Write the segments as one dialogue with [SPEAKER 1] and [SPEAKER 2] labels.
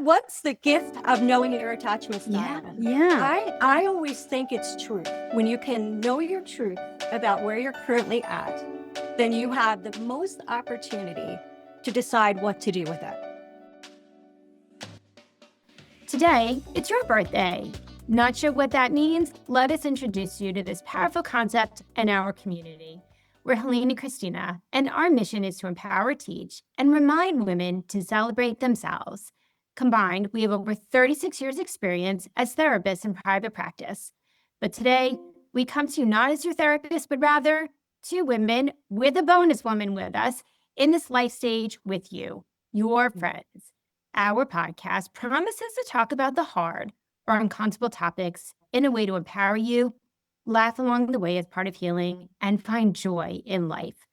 [SPEAKER 1] What's the gift of knowing your attachment
[SPEAKER 2] Yeah,
[SPEAKER 1] style?
[SPEAKER 2] yeah.
[SPEAKER 1] I always think it's truth. When you can know your truth about where you're currently at, then you have the most opportunity to decide what to do with it.
[SPEAKER 2] Today, it's your birthday. Not sure what that means? Let us introduce you to this powerful concept in our community. We're Helene and Christina, and our mission is to empower, teach, and remind women to celebrate themselves. Combined, we have over 36 years' experience as therapists in private practice. But today, we come to you not as your therapist, but rather two women with a bonus woman with us in this life stage with you, your friends. Our podcast promises to talk about the hard or uncomfortable topics in a way to empower you, laugh along the way as part of healing, and find joy in life.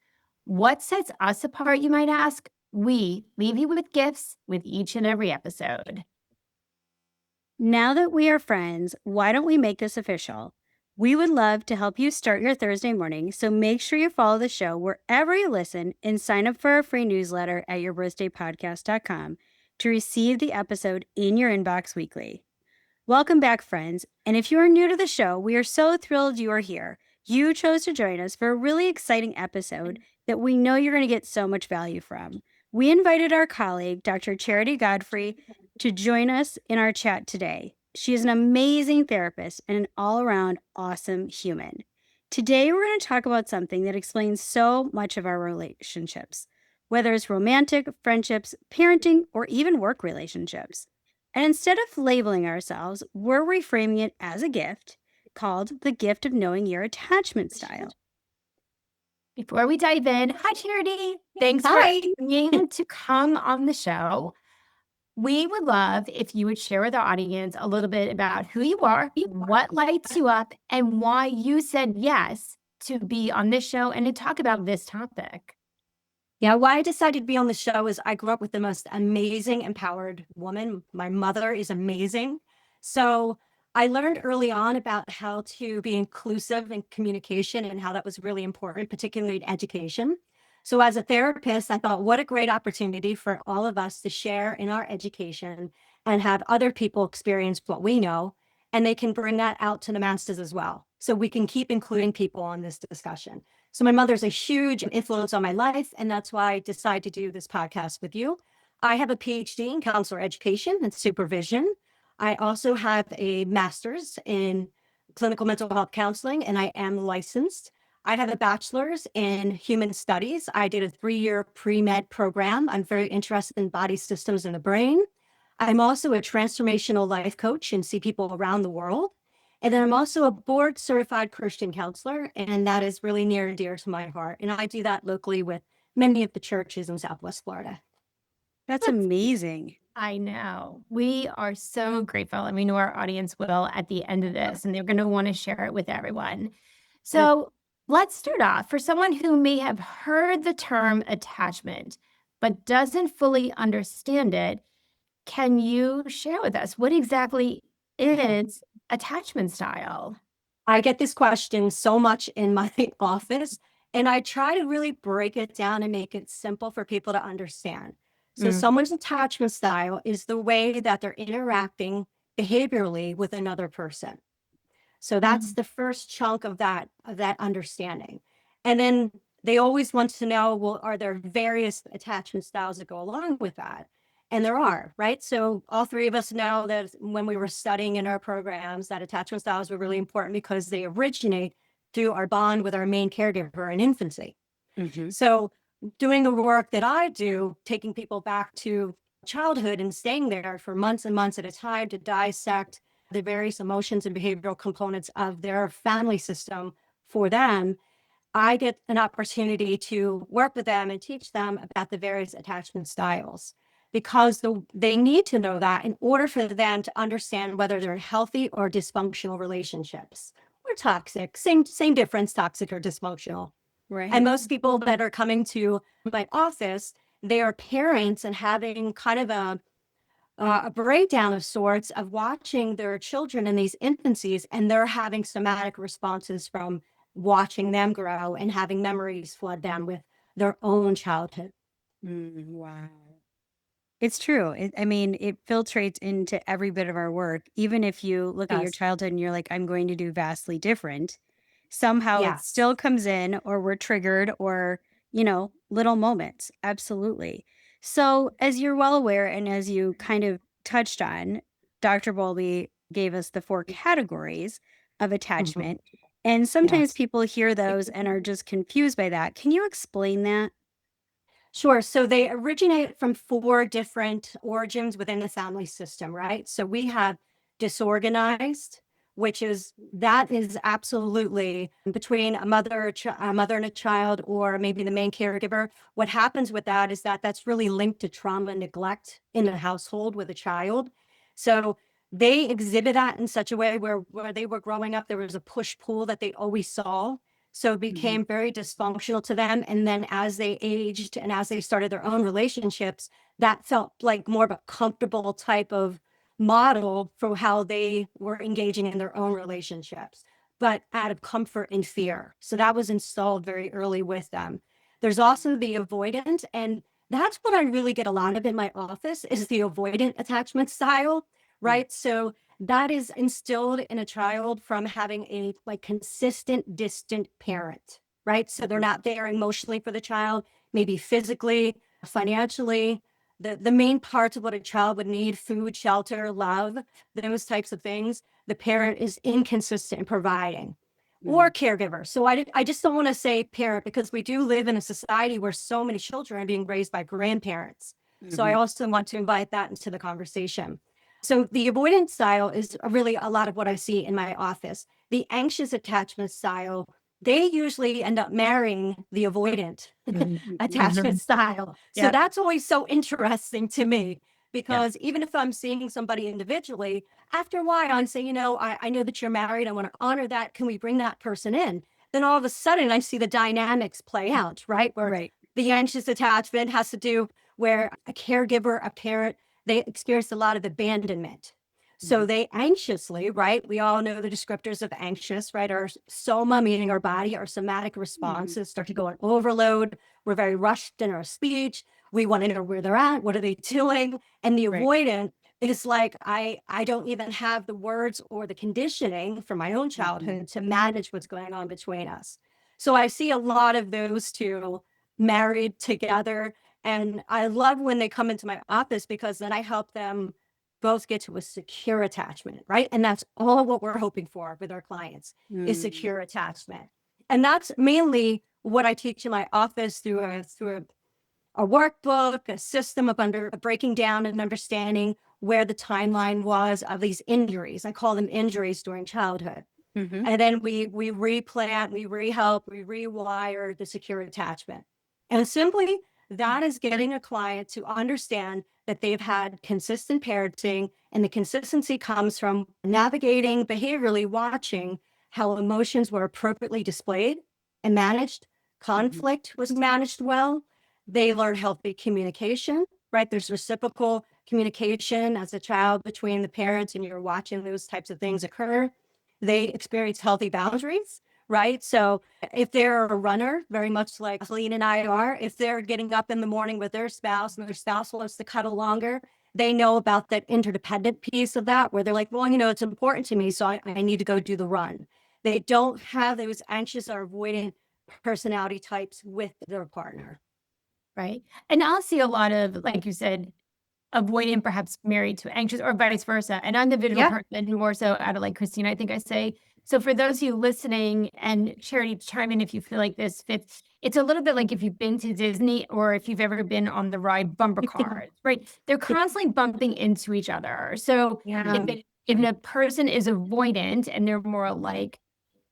[SPEAKER 2] What sets us apart, you might ask? We leave you with gifts with each and every episode.
[SPEAKER 3] Now that we are friends, why don't we make this official? We would love to help you start your Thursday morning, so make sure you follow the show wherever you listen and sign up for our free newsletter at yourbirthdaypodcast.com to receive the episode in your inbox weekly. Welcome back, friends. And if you are new to the show, we are so thrilled you are here. You chose to join us for a really exciting episode that we know you're going to get so much value from. We invited our colleague, Dr. Charity Godfrey, to join us in our chat today. She is an amazing therapist and an all-around awesome human. Today, we're going to talk about something that explains so much of our relationships, whether it's romantic, friendships, parenting, or even work relationships. And instead of labeling ourselves, we're reframing it as a gift called the gift of knowing your attachment style.
[SPEAKER 2] Before we dive in, hi, Charity. Thanks for agreeing to come on the show. We would love if you would share with our audience a little bit about who you are, what lights you up, and why you said yes to be on this show and to talk about this topic.
[SPEAKER 1] Yeah, why I decided to be on the show is I grew up with the most amazing, empowered woman. My mother is amazing. So I learned early on about how to be inclusive in communication and how that was really important, particularly in education. So as a therapist, I thought, what a great opportunity for all of us to share in our education and have other people experience what we know, and they can bring that out to the masses as well. So we can keep including people on this discussion. So my mother's a huge influence on my life, and that's why I decided to do this podcast with you. I have a PhD in counselor education and supervision. I also have a master's in clinical mental health counseling, and I am licensed. I have a bachelor's in human studies. I did a 3-year pre-med program. I'm very interested in body systems in the brain. I'm also a transformational life coach and see people around the world. And then I'm also a board certified Christian counselor, and that is really near and dear to my heart. And I do that locally with many of the churches in Southwest Florida.
[SPEAKER 3] That's amazing.
[SPEAKER 2] I know. We are so grateful, and we know our audience will at the end of this, and they're going to want to share it with everyone. So let's start off. For someone who may have heard the term attachment, but doesn't fully understand it, can you share with us what exactly is attachment style?
[SPEAKER 1] I get this question so much in my office, and I try to really break it down and make it simple for people to understand. So someone's attachment style is the way that they're interacting behaviorally with another person. So that's the first chunk of that understanding. And then they always want to know, well, are there various attachment styles that go along with that? And there are, right? So all three of us know that when we were studying in our programs, that attachment styles were really important because they originate through our bond with our main caregiver in infancy. So doing the work that I do, taking people back to childhood and staying there for months and months at a time to dissect the various emotions and behavioral components of their family system for them, I get an opportunity to work with them and teach them about the various attachment styles because they need to know that in order for them to understand whether they're in healthy or dysfunctional relationships or toxic. Same difference, toxic or dysfunctional.
[SPEAKER 3] Right.
[SPEAKER 1] And most people that are coming to my office, they are parents and having kind of a breakdown of sorts of watching their children in these infancies, and they're having somatic responses from watching them grow and having memories flood them with their own childhood.
[SPEAKER 3] Wow. It's true. I mean, it filtrates into every bit of our work. Even if you look at your
[SPEAKER 1] Yes.
[SPEAKER 3] childhood and you're like, I'm going to do vastly different, somehow it
[SPEAKER 1] Yes.
[SPEAKER 3] still comes in, or we're triggered, or, little moments. Absolutely. So, as you're well aware, and as you kind of touched on, Dr. Bowlby gave us the 4 categories of
[SPEAKER 1] Mhm.
[SPEAKER 3] attachment. And sometimes
[SPEAKER 1] Yes.
[SPEAKER 3] people hear those and are just confused by that. Can you explain that?
[SPEAKER 1] Sure. So they originate from 4 different origins within the family system, right? So we have disorganized, that is absolutely between a mother and a child, or maybe the main caregiver. What happens with that is that that's really linked to trauma and neglect in the household with a child. So they exhibit that in such a way where they were growing up, there was a push pull that they always saw, so it
[SPEAKER 3] Mhm.
[SPEAKER 1] became very dysfunctional to them. And then as they aged and as they started their own relationships, that felt like more of a comfortable type of model for how they were engaging in their own relationships, but out of comfort and fear. So that was installed very early with them. There's also the avoidant, and that's what I really get a lot of in my office is the avoidant attachment style,
[SPEAKER 3] Mm.
[SPEAKER 1] right? So that is instilled in a child from having a like consistent distant parent, right? So they're
[SPEAKER 3] Mhm.
[SPEAKER 1] not there emotionally for the child, maybe physically, financially, the main parts of what a child would need: food, shelter, love, those types of things. The parent is inconsistent in providing, or
[SPEAKER 3] Mm.
[SPEAKER 1] caregiver. So I just don't want to say parent, because we do live in a society where so many children are being raised by grandparents. So I
[SPEAKER 3] Mhm.
[SPEAKER 1] also want to invite that into the conversation. So the avoidance style is really a lot of what I see in my office. The anxious attachment style, they usually end up marrying the avoidant
[SPEAKER 3] Mhm.
[SPEAKER 1] attachment style. So
[SPEAKER 2] Yep.
[SPEAKER 1] that's always so interesting to me,
[SPEAKER 2] Yep.
[SPEAKER 1] because even if I'm seeing somebody individually, after a while I'm saying, I know that you're married. I want to honor that. Can we bring that person in? Then all of a sudden I see the dynamics play out, right? Where
[SPEAKER 3] Right.
[SPEAKER 1] the anxious attachment has to do where a caregiver, a parent, they experience a lot of abandonment. So
[SPEAKER 3] Mhm.
[SPEAKER 1] they anxiously, right? We all know the descriptors of anxious, right? Our soma, meaning our body, our somatic
[SPEAKER 3] Mhm.
[SPEAKER 1] responses start to go on overload. We're very rushed in our speech. We want to know where they're at. What are they doing? And the
[SPEAKER 3] Right.
[SPEAKER 1] avoidant is like, I don't even have the words or the conditioning from my own
[SPEAKER 3] Mhm.
[SPEAKER 1] childhood to manage what's going on between us. So I see a lot of those two married together. And I love when they come into my office, because then I help them both get to a secure attachment, right? And that's all what we're hoping for with our clients is
[SPEAKER 3] Mm.
[SPEAKER 1] secure attachment. And that's mainly what I teach in my office through a workbook, a system of breaking down and understanding where the timeline was of these injuries. I call them injuries during childhood.
[SPEAKER 3] Mhm.
[SPEAKER 1] And then we replant, we rehelp, we rewire the secure attachment. And simply that is getting a client to understand that they've had consistent parenting, and the consistency comes from navigating behaviorally, watching how emotions were appropriately displayed and managed.
[SPEAKER 3] Mhm.
[SPEAKER 1] Conflict was managed well. They learn healthy communication, right? There's reciprocal communication as a child between the parents, and you're watching those types of things occur. They experience healthy boundaries, right? So if they're a runner, very much like Celine and I are, if they're getting up in the morning with their spouse and their spouse wants to cuddle longer, they know about that interdependent piece of that, where they're like, well, it's important to me, so I need to go do the run. They don't have those anxious or avoidant personality types with their partner.
[SPEAKER 2] Right. And I'll see a lot of, like you said, avoidant, perhaps married to anxious, or vice versa. And I'm the visual
[SPEAKER 1] Yep.
[SPEAKER 2] person, more so out of like Christina, I think I say. So for those of you listening, and Charity, chime in if you feel like this fits. It's a little bit like if you've been to Disney, or if you've ever been on the ride bumper cars, right? They're constantly bumping into each other. So
[SPEAKER 1] Yeah.
[SPEAKER 2] if a person is avoidant and they're more like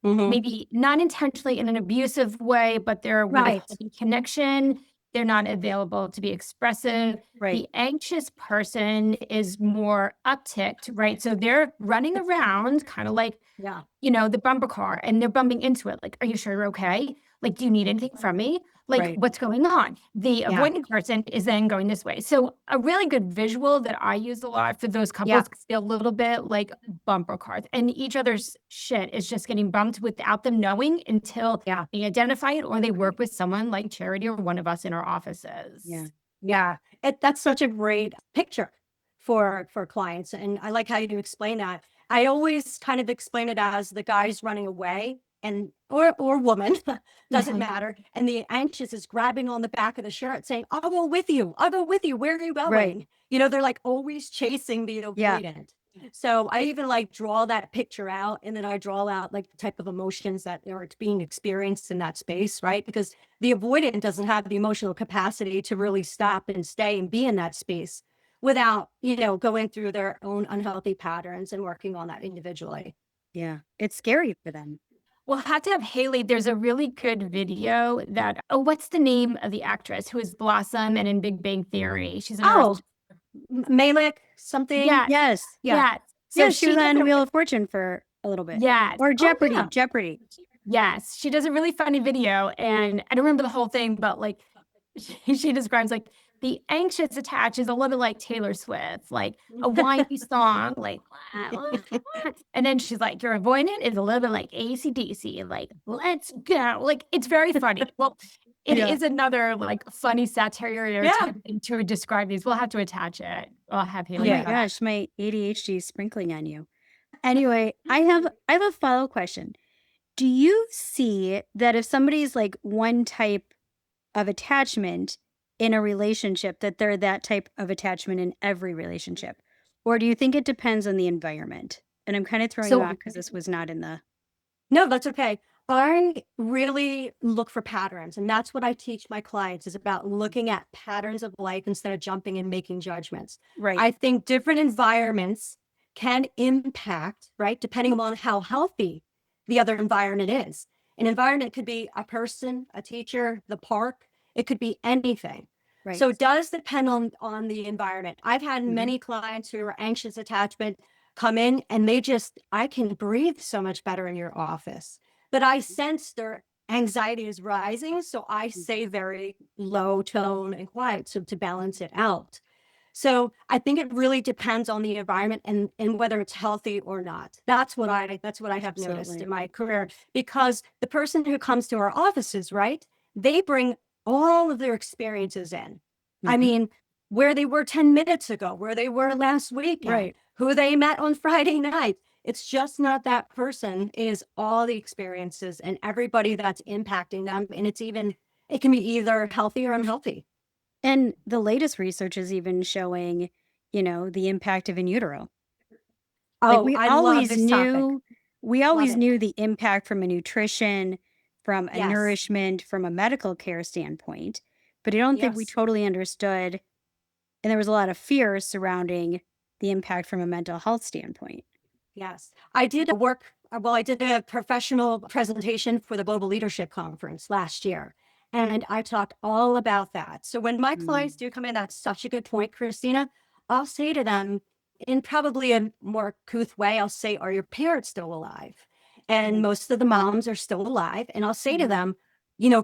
[SPEAKER 1] Mhm.
[SPEAKER 2] maybe not intentionally in an abusive way, but they're
[SPEAKER 1] Right.
[SPEAKER 2] withholding connection. They're not available to be expressive.
[SPEAKER 3] Right.
[SPEAKER 2] The anxious person is more upticked, right? So they're running around kind of like,
[SPEAKER 1] Yeah.
[SPEAKER 2] the bumper car, and they're bumping into it. Like, are you sure you're okay? Like, do you need anything from me? Like,
[SPEAKER 3] Right.
[SPEAKER 2] what's going on? The
[SPEAKER 1] Yeah.
[SPEAKER 2] avoidant person is then going this way. So a really good visual that I use a lot for those
[SPEAKER 1] Yeah.
[SPEAKER 2] couples feel a little bit like bumper cars, and each other's shit is just getting bumped without them knowing until
[SPEAKER 1] Yeah.
[SPEAKER 2] they identify it, or they work with someone like Charity or one of us in our offices.
[SPEAKER 3] Yeah.
[SPEAKER 1] Yeah, that's such a great picture for clients, and I like how you explain that. I always kind of explain it as the guy's running away, and or woman, doesn't matter, and the anxious is grabbing on the back of the shirt saying, "I'll go with you. I'll go with you. Where are you
[SPEAKER 3] Right.
[SPEAKER 1] going?" You know, they're like always chasing the
[SPEAKER 3] Yeah.
[SPEAKER 1] avoidant. So I even like draw that picture out, and then I draw out like the type of emotions that are being experienced in that space, right? Because the avoidant doesn't have the emotional capacity to really stop and stay and be in that space without, going through their own unhealthy patterns and working on that individually.
[SPEAKER 3] Yeah. It's scary for them.
[SPEAKER 2] We'll have to have Haley. There's a really good video that, what's the name of the actress who is Blossom and in Big Bang Theory? She's a
[SPEAKER 1] Oh,
[SPEAKER 2] neuro.
[SPEAKER 1] Malik something.
[SPEAKER 2] Yeah.
[SPEAKER 3] Yes.
[SPEAKER 1] Yeah.
[SPEAKER 2] Yeah. So
[SPEAKER 3] Yeah, she was
[SPEAKER 2] does
[SPEAKER 3] on
[SPEAKER 2] a
[SPEAKER 3] Wheel of Fortune for a little bit.
[SPEAKER 2] yes.
[SPEAKER 3] Or
[SPEAKER 2] Oh,
[SPEAKER 3] Jeopardy.
[SPEAKER 2] yeah.
[SPEAKER 3] Jeopardy.
[SPEAKER 2] Yes, she does a really funny video, and I don't remember the whole thing, but like she describes like the anxious attach is a little bit like Taylor Swift, like a whiny song, like and then she's like, your avoidant is a little bit like AC/DC, like let's go. Like it's very funny. Well, it
[SPEAKER 3] Yeah.
[SPEAKER 2] is another like funny satire
[SPEAKER 1] Yeah.
[SPEAKER 2] type thing to describe these. We'll have to attach it. I'll have
[SPEAKER 3] Oh
[SPEAKER 2] Haley.
[SPEAKER 3] my
[SPEAKER 2] do that.
[SPEAKER 3] gosh, my ADHD is sprinkling on you. Anyway, I have a follow-up question. Do you see that if somebody's like one type of attachment in a relationship, that they're that type of attachment in every relationship? Or do you think it depends on the environment? And I'm kind of throwing you off because this was not in the...
[SPEAKER 1] No, that's okay. I really look for patterns, and that's what I teach my clients is about looking at patterns of life instead of jumping and making judgments.
[SPEAKER 3] Right.
[SPEAKER 1] I think different environments can impact, right, depending on how healthy the other environment is. An environment could be a person, a teacher, the park. It could be anything.
[SPEAKER 3] Right.
[SPEAKER 1] So it does depend on the environment. I've had many clients who are anxious attachment come in and I can breathe so much better in your office. But I sense their anxiety is rising. So I say very low tone and quiet to balance it out. So I think it really depends on the environment and whether it's healthy or not. That's what I have noticed
[SPEAKER 3] Absolutely.
[SPEAKER 1] in my career, because the person who comes to our offices, right, they bring all of their experiences in. I mean, where they were 10 minutes ago, where they were last weekend,
[SPEAKER 3] Right.
[SPEAKER 1] who they met on Friday night. It's just not that person. It is all the experiences and everybody that's impacting them. And it can be either healthy or unhealthy.
[SPEAKER 3] And the latest research is even showing, the impact of in utero. Like
[SPEAKER 1] Oh, I love this topic.
[SPEAKER 3] we
[SPEAKER 1] Love
[SPEAKER 3] always
[SPEAKER 1] it.
[SPEAKER 3] knew the impact from a nutrition, from a
[SPEAKER 1] Yes.
[SPEAKER 3] nourishment, from a medical care standpoint, but I don't think we
[SPEAKER 1] Yes.
[SPEAKER 3] totally understood, and there was a lot of fear surrounding the impact from a mental health standpoint.
[SPEAKER 1] Yes. I did a professional presentation for the Global Leadership Conference last year, and I talked all about that. So when my clients do come in, that's such a good point, Christina. I'll say to them in probably a more couth way, I'll say, are your parents still alive? And most of the moms are still alive. And I'll say to them,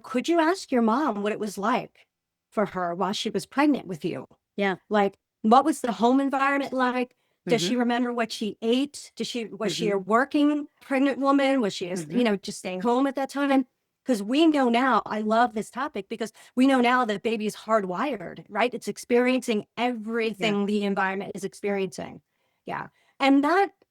[SPEAKER 1] could you ask your mom what it was like for her while she was pregnant with you?
[SPEAKER 3] Yeah.
[SPEAKER 1] Like, what was the home environment like? Does she remember what she ate? Was she a working pregnant woman? Was she, just staying home at that time? Because we know now, I love this topic because we know now that baby is hardwired, right? It's experiencing everything the environment is experiencing. Yeah. And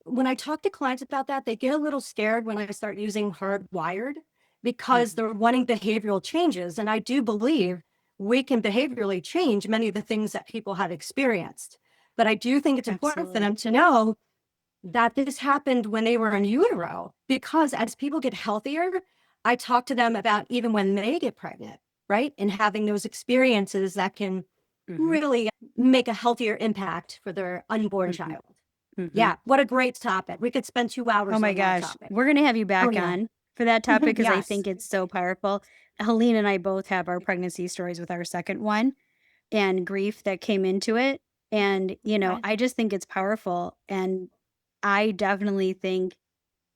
[SPEAKER 1] when I talk to clients about that, they get a little scared when I start using hardwired because they're wanting behavioral changes. And I do believe we can behaviorally change many of the things that people have experienced. But I do think it's important for them to know that this happened when they were in utero, because as people get healthier, I talk to them about even when they get pregnant, right? And having those experiences that can really make a healthier impact for their unborn child. Yeah. What a great topic. We could spend 2 hours
[SPEAKER 3] Oh my
[SPEAKER 1] on that
[SPEAKER 3] gosh.
[SPEAKER 1] topic.
[SPEAKER 3] We're going to have you back
[SPEAKER 1] yeah.
[SPEAKER 3] on for that topic because I
[SPEAKER 1] Yes.
[SPEAKER 3] think it's so powerful. Helene and I both have our pregnancy stories with our second one and grief that came into it. And, I just think it's powerful. And I definitely think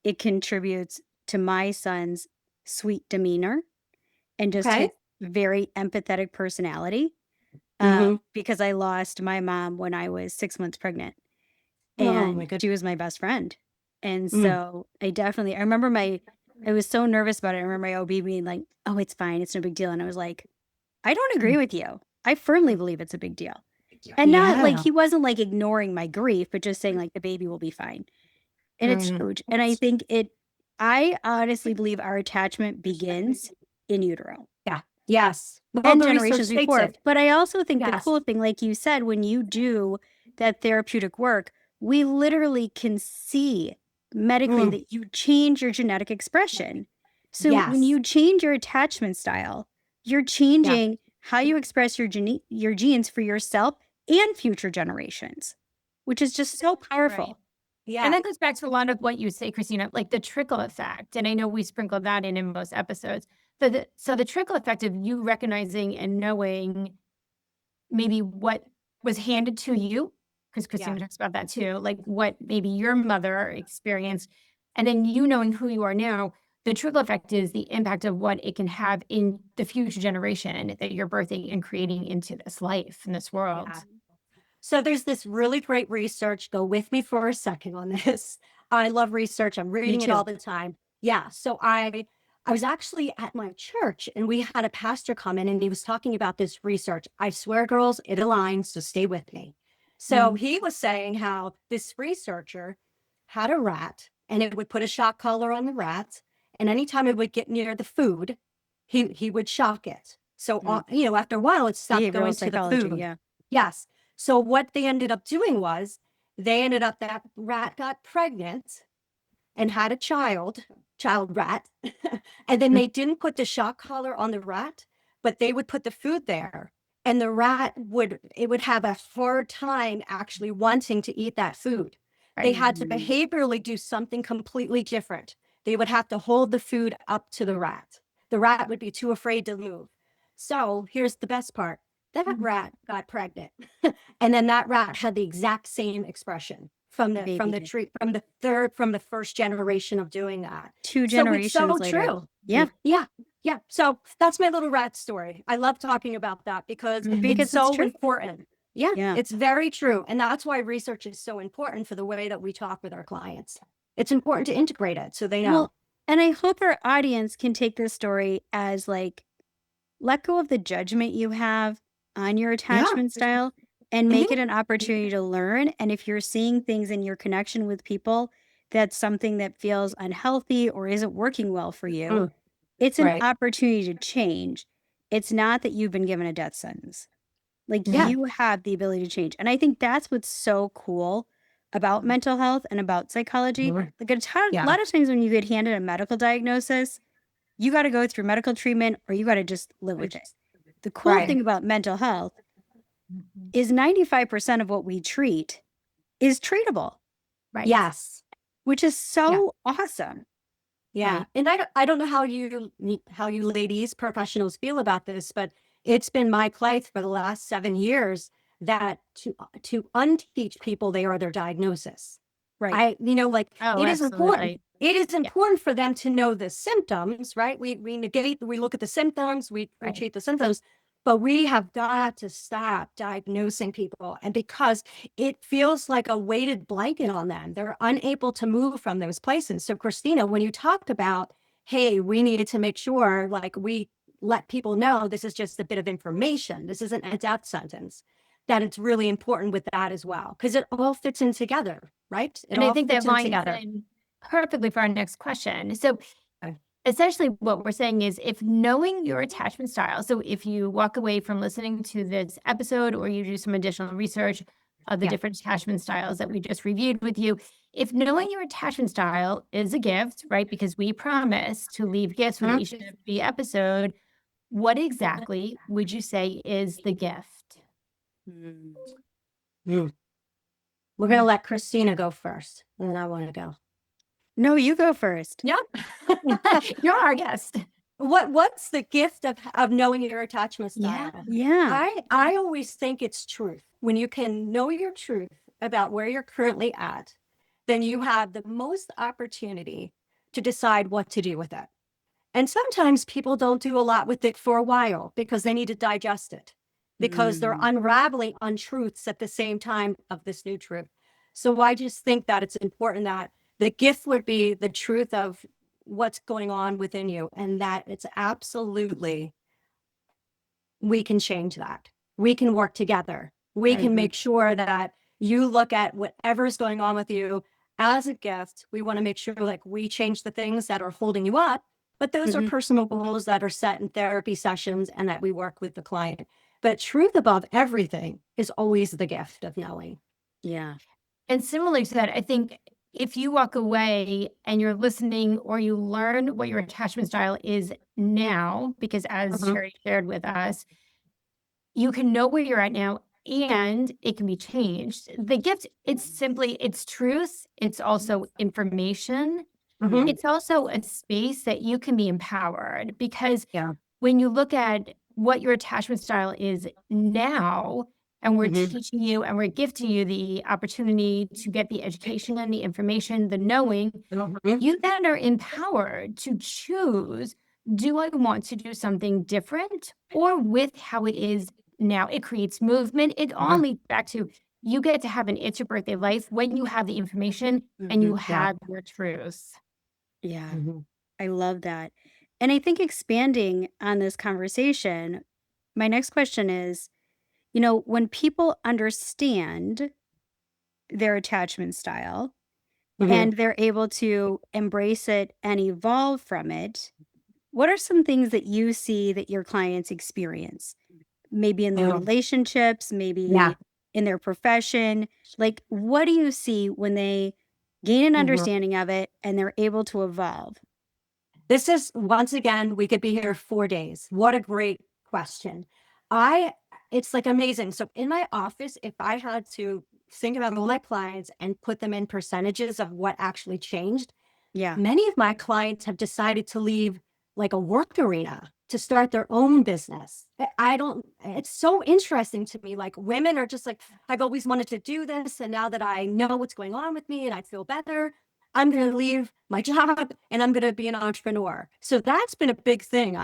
[SPEAKER 3] it contributes to my son's sweet demeanor and just his very empathetic personality. Because I lost my mom when I was 6 months pregnant.
[SPEAKER 1] Oh, my
[SPEAKER 3] And
[SPEAKER 1] goodness.
[SPEAKER 3] she was my best friend. And so I remember I was so nervous about it. I remember my OB being like, oh, it's fine. It's no big deal. And I was like, I don't agree with you. I firmly believe it's a big deal. And not like he wasn't like ignoring my grief, but just saying like the baby will be fine. And it's huge. And I think I honestly believe our attachment begins in utero.
[SPEAKER 1] Yeah. Yes.
[SPEAKER 3] And generations before. But I also think the
[SPEAKER 1] Yes.
[SPEAKER 3] cool thing, like you said, when you do that therapeutic work, we literally can see medically that you change your genetic expression. So when you change your attachment style, you're changing how you express your genes for yourself and future generations, which is just so powerful.
[SPEAKER 2] Right. Yeah. And that goes back to a lot of what you say, Christina, like the trickle effect. And I know we sprinkled that in most episodes. So the trickle effect of you recognizing and knowing maybe what was handed to you, because Christina talks about that too, like what maybe your mother experienced, and then you knowing who you are now, the trickle effect is the impact of what it can have in the future generation that you're birthing and creating into this life in this world.
[SPEAKER 1] Yeah. So there's this really great research. Go with me for a second on this. I love research. I'm reading it all the time. Yeah. So I was actually at my church and we had a pastor come in and he was talking about this research. I swear, girls, it aligns. So stay with me. So he was saying how this researcher had a rat and it would put a shock collar on the rat. And anytime it would get near the food, he would shock it. So, after a while, it stopped going to the food.
[SPEAKER 3] Yeah.
[SPEAKER 1] Yes. So what they ended up doing was that rat got pregnant and had a child rat. And then they didn't put the shock collar on the rat, but they would put the food there. And the rat would have a hard time actually wanting to eat that food. They had to behaviorally do something completely different. They would have to hold the food up to the rat. The rat would be too afraid to move. So here's the best part. That rat got pregnant. And then that rat had the exact same expression from the first generation of doing that.
[SPEAKER 3] 2 generations later.
[SPEAKER 1] True.
[SPEAKER 3] Yeah.
[SPEAKER 1] Yeah. Yeah. So that's my little rat story. I love talking about that because it's so important. Yeah. It's very true. And that's why research is so important for the way that we talk with our clients. It's important to integrate it so they know.
[SPEAKER 3] Well, and I hope our audience can take this story as like, let go of the judgment you have on your attachment style and make it an opportunity to learn. And if you're seeing things in your connection with people, that's something that feels unhealthy or isn't working well for you, it's an opportunity to change. It's not that you've been given a death sentence. Like you have the ability to change. And I think that's what's so cool about mental health and about psychology. Like a lot of times when you get handed a medical diagnosis, you got to go through medical treatment or you got to just live with it. The cool thing about mental health is 95% of what we treat is treatable.
[SPEAKER 1] Right. Yes.
[SPEAKER 3] Which is so awesome.
[SPEAKER 1] Yeah.
[SPEAKER 3] Right.
[SPEAKER 1] And I don't know how you ladies, professionals feel about this, but it's been my plight for the last 7 years that to unteach people their diagnosis.
[SPEAKER 3] Right.
[SPEAKER 1] It is important. It is important for them to know the symptoms, right? We look at the symptoms, we treat the symptoms, but we have got to stop diagnosing people. And because it feels like a weighted blanket on them, they're unable to move from those places. So Christina, when you talked about, hey, we needed to make sure like we let people know this is just a bit of information. This isn't a death sentence. That it's really important with that as well. Because it all fits in together, right?
[SPEAKER 2] And I think that lines in perfectly for our next question. So essentially what we're saying is if knowing your attachment style, so if you walk away from listening to this episode or you do some additional research of the different attachment styles that we just reviewed with you, if knowing your attachment style is a gift, right? Because we promise to leave gifts with each and every episode, what exactly would you say is the gift?
[SPEAKER 1] We're going to let Christina go first, and then I want to go.
[SPEAKER 3] No, you go first.
[SPEAKER 1] Yeah.
[SPEAKER 2] You're our guest.
[SPEAKER 1] What's the gift of knowing your attachment style?
[SPEAKER 3] Yeah.
[SPEAKER 1] I always think it's truth. When you can know your truth about where you're currently at, then you have the most opportunity to decide what to do with it. And sometimes people don't do a lot with it for a while because they need to digest it, because they're unraveling untruths at the same time of this new truth. So I just think that it's important that the gift would be the truth of what's going on within you, and that it's absolutely, we can change that. we can work together. We can make sure that you look at whatever's going on with you as a gift. We want to make sure like we change the things that are holding you up, but those are personal goals that are set in therapy sessions and that we work with the client. But truth above everything is always the gift of knowing.
[SPEAKER 3] Yeah.
[SPEAKER 2] And similar to that, I think if you walk away and you're listening or you learn what your attachment style is now, because as Sherry shared with us, you can know where you're at now and it can be changed. The gift, it's truth. It's also information. It's also a space that you can be empowered because when you look at what your attachment style is now, and we're teaching you and we're gifting you the opportunity to get the education and the information, the knowing, you then are empowered to choose, do I want to do something different or with how it is now? It creates movement. It all leads back to you get to have an It's Your Birthday life when you have the information and you have your truths.
[SPEAKER 3] Yeah. I love that. And I think expanding on this conversation, my next question is, when people understand their attachment style and they're able to embrace it and evolve from it, what are some things that you see that your clients experience? Maybe in their relationships, maybe in their profession. Like, what do you see when they gain an understanding of it and they're able to evolve?
[SPEAKER 1] This is, once again, we could be here 4 days. What a great question. It's like amazing. So in my office, if I had to think about all my clients and put them in percentages of what actually changed,
[SPEAKER 3] Yeah.
[SPEAKER 1] many of my clients have decided to leave like a work arena to start their own business. It's so interesting to me. Like women are just like, I've always wanted to do this. And now that I know what's going on with me and I feel better, I'm going to leave my job and I'm going to be an entrepreneur. So that's been a big thing.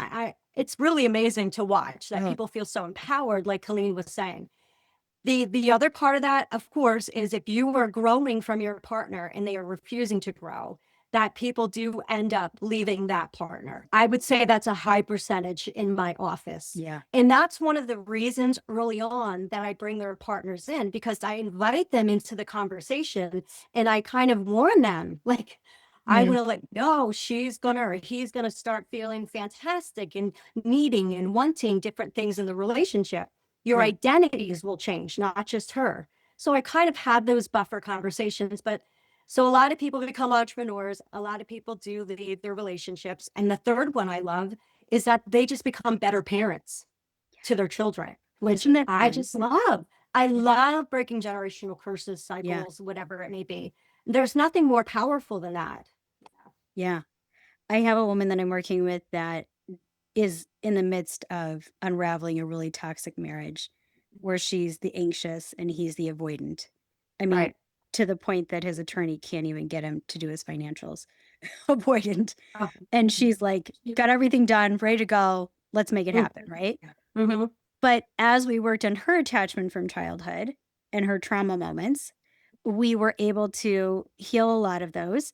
[SPEAKER 1] It's really amazing to watch that people feel so empowered, like Colleen was saying. The other part of that, of course, is if you are growing from your partner and they are refusing to grow, that people do end up leaving that partner. I would say that's a high percentage in my office.
[SPEAKER 3] Yeah.
[SPEAKER 1] And that's one of the reasons early on that I bring their partners in, because I invite them into the conversation and I kind of warn them, like, I want to like, no, she's gonna or he's gonna start feeling fantastic and needing and wanting different things in the relationship. Your identities will change, not just her. So I kind of had those buffer conversations, but so a lot of people become entrepreneurs. A lot of people do leave their relationships. And the third one I love is that they just become better parents to their children, which I just love. I love breaking generational curses, cycles, whatever it may be. There's nothing more powerful than that.
[SPEAKER 3] Yeah. I have a woman that I'm working with that is in the midst of unraveling a really toxic marriage where she's the anxious and he's the avoidant. I mean, to the point that his attorney can't even get him to do his financials. Avoidant. And she's like, got everything done, ready to go. Let's make it happen. Right. But as we worked on her attachment from childhood and her trauma moments, we were able to heal a lot of those.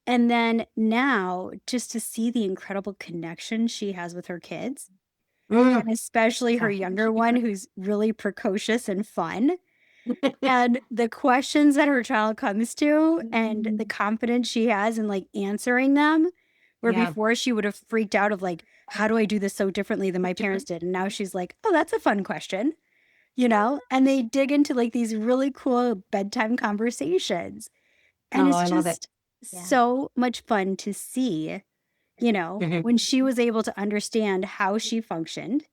[SPEAKER 3] And then now, just to see the incredible connection she has with her kids, and especially her younger one, who's really precocious and fun, and the questions that her child comes to, and the confidence she has in like answering them, where before she would have freaked out of like, how do I do this so differently than my parents did? And now she's like, oh, that's a fun question, and they dig into like these really cool bedtime conversations. And it's just so much fun to see, when she was able to understand how she functioned,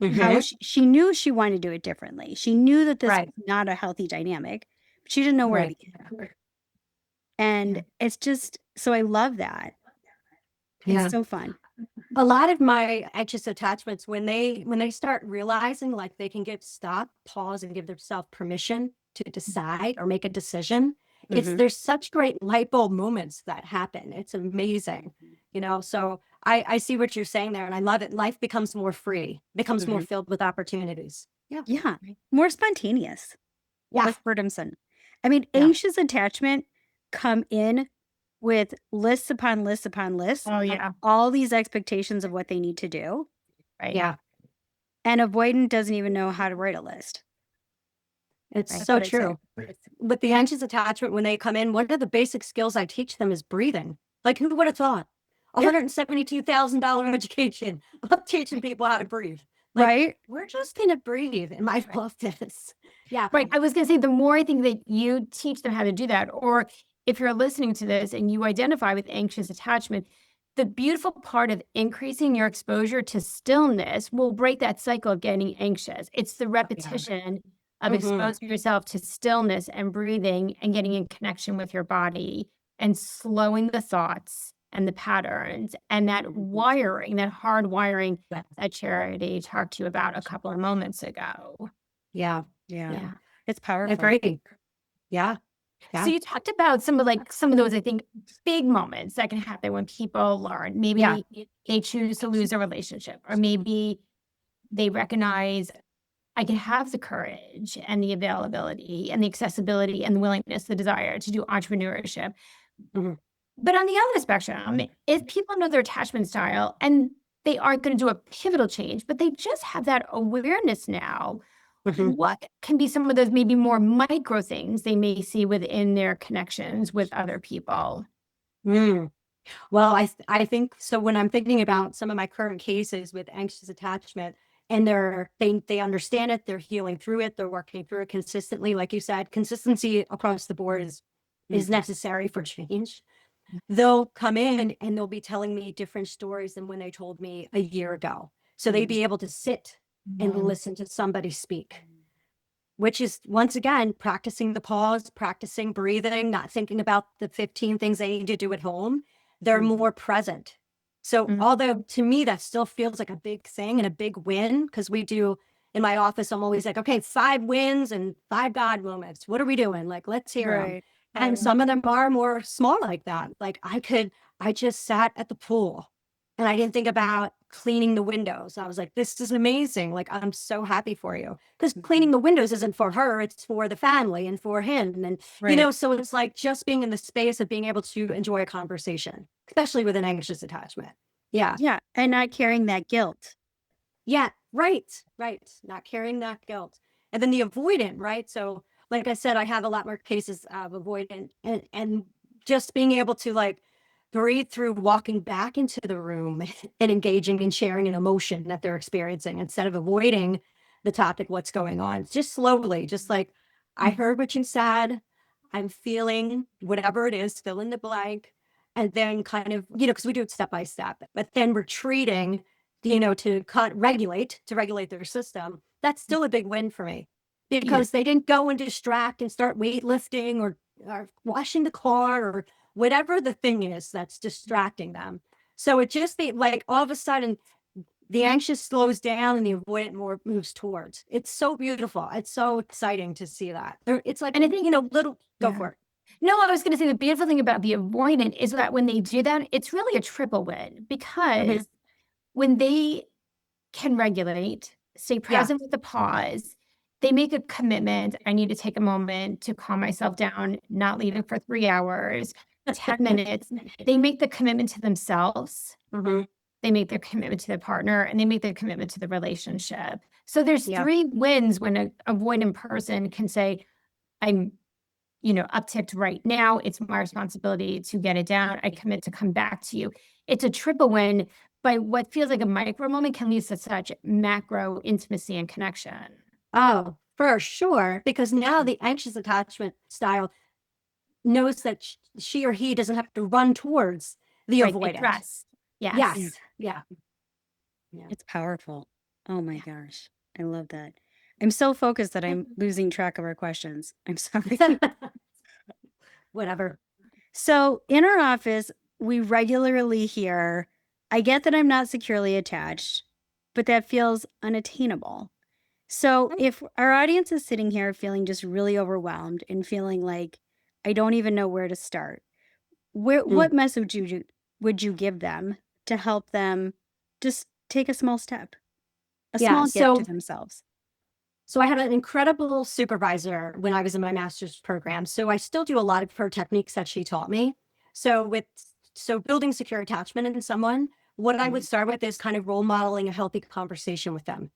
[SPEAKER 3] how she knew she wanted to do it differently. She knew that this was not a healthy dynamic. But she didn't know where to begin. And it's just, so I love that. It's so fun.
[SPEAKER 1] A lot of my anxious attachments, when they start realizing like they can stop, pause, and give themselves permission to decide or make a decision, there's such great light bulb moments that happen. It's amazing, so I see what you're saying there and I love it. Life becomes more free, becomes more filled with opportunities.
[SPEAKER 3] Yeah. More spontaneous. Like Burdamson. I mean, anxious attachment come in with lists upon lists upon lists.
[SPEAKER 2] Oh, yeah.
[SPEAKER 3] All these expectations of what they need to do.
[SPEAKER 2] Right. Yeah.
[SPEAKER 3] And avoidant doesn't even know how to write a list.
[SPEAKER 1] It's
[SPEAKER 3] That's
[SPEAKER 1] so
[SPEAKER 3] what I say.
[SPEAKER 1] true. With the anxious attachment, when they come in, one of the basic skills I teach them is breathing. Like, who would have thought?
[SPEAKER 3] Yeah.
[SPEAKER 1] $172,000 education. I'm teaching people how to breathe. Like,
[SPEAKER 3] Right?
[SPEAKER 1] we're just going to breathe in my office. Yeah.
[SPEAKER 2] Right. I was going to say, the more I think that you teach them how to do that, or if you're listening to this and you identify with anxious attachment, the beautiful part of increasing your exposure to stillness will break that cycle of getting anxious. It's the repetition of exposing yourself to stillness and breathing and getting in connection with your body and slowing the thoughts and the patterns and that wiring, that hard wiring that Charity talked to you about a couple of moments ago.
[SPEAKER 1] Yeah.
[SPEAKER 3] Yeah. It's
[SPEAKER 1] I
[SPEAKER 3] powerful.
[SPEAKER 1] agree. Yeah.
[SPEAKER 2] So you talked about some of those, I think, big moments that can happen when people learn. Maybe they choose to lose a relationship, or maybe they recognize I can have the courage and the availability and the accessibility and the willingness, the desire to do entrepreneurship.
[SPEAKER 1] Mhm.
[SPEAKER 2] But on the other spectrum, if people know their attachment style and they aren't going to do a pivotal change, but they just have that awareness now, what can be some of those maybe more micro things they may see within their connections with other people?
[SPEAKER 1] Mm. Well, I think so. When I'm thinking about some of my current cases with anxious attachment, and they understand it, they're healing through it, they're working through it consistently. Like you said, consistency across the board is necessary for change. They'll come in and they'll be telling me different stories than when they told me a year ago. So they'd be able to sit and listen to somebody speak, which is, once again, practicing the pause, practicing breathing, not thinking about the 15 things they need to do at home. They're more present. So although to me, that still feels like a big thing and a big win, because we do in my office, I'm always like, okay, 5 wins and 5 God moments. What are we doing? Like, let's hear them. And some of them are more small like that. Like I just sat at the pool and I didn't think about cleaning the windows. I was like, this is amazing. Like, I'm so happy for you. Because cleaning the windows isn't for her, it's for the family and for him. And, so it's like just being in the space of being able to enjoy a conversation, especially with an anxious attachment. Yeah.
[SPEAKER 3] Yeah. And not carrying that guilt.
[SPEAKER 1] Yeah. Right. Not carrying that guilt. And then the avoidant, right? So, like I said, I have a lot more cases of avoidant and just being able to like breathe through walking back into the room and engaging and sharing an emotion that they're experiencing instead of avoiding the topic, what's going on. Just slowly, just like, I heard what you said. I'm feeling whatever it is, fill in the blank. And then kind of, because we do it step by step, but then retreating, to regulate their system. That's still a big win for me because they didn't go and distract and start weightlifting or washing the car or whatever the thing is that's distracting them. So it just be like all of a sudden the anxious slows down and the avoidant more moves towards. It's so beautiful. It's so exciting to see that. It's like,
[SPEAKER 2] And I think,
[SPEAKER 1] go for it.
[SPEAKER 2] No, I was going to say the beautiful thing about the avoidant is that when they do that, it's really a triple win because when they can regulate, stay present with the pause, they make a commitment. I need to take a moment to calm myself down, not leaving for 3 hours, 10 minutes. They make the commitment to themselves. They make their commitment to their partner, and they make their commitment to the relationship. So there's 3 wins when an avoidant person can say, I'm upticked right now. It's my responsibility to get it down. I commit to come back to you. It's a triple win, but what feels like a micro moment can lead to such macro intimacy and connection.
[SPEAKER 1] Oh, for sure. Because now the anxious attachment style knows that she or he doesn't have to run towards the avoidant.
[SPEAKER 2] Trust.
[SPEAKER 1] Yes. Yeah.
[SPEAKER 3] It's powerful. Oh my gosh. I love that. I'm so focused that I'm losing track of our questions. I'm sorry.
[SPEAKER 1] Whatever.
[SPEAKER 3] So in our office, we regularly hear, I get that I'm not securely attached, but that feels unattainable. So if our audience is sitting here feeling just really overwhelmed and feeling like, I don't even know where to start, what message would you give them to help them just take a small step, a small gift to themselves?
[SPEAKER 1] So I had an incredible supervisor when I was in my master's program. So I still do a lot of her techniques that she taught me. So building secure attachment in someone, what I would start with is kind of role modeling a healthy conversation with them.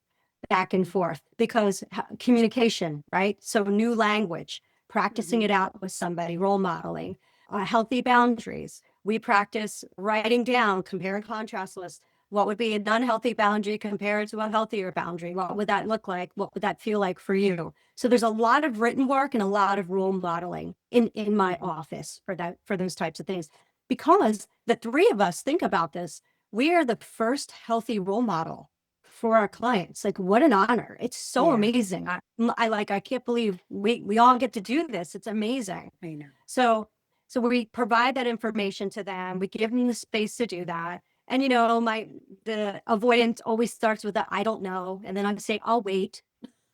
[SPEAKER 1] back and forth because communication, right? So new language, practicing it out with somebody, role modeling, healthy boundaries. We practice writing down, compare and contrast lists. What would be an unhealthy boundary compared to a healthier boundary? What would that look like? What would that feel like for you? So there's a lot of written work and a lot of role modeling in my office for those types of things. Because the three of us think about this, we are the first healthy role model for our clients. Like, what an honor. It's so amazing. I can't believe we all get to do this. It's amazing.
[SPEAKER 3] I know.
[SPEAKER 1] So we provide that information to them. We give them the space to do that. And, the avoidance always starts with I don't know. And then I say, I'll wait.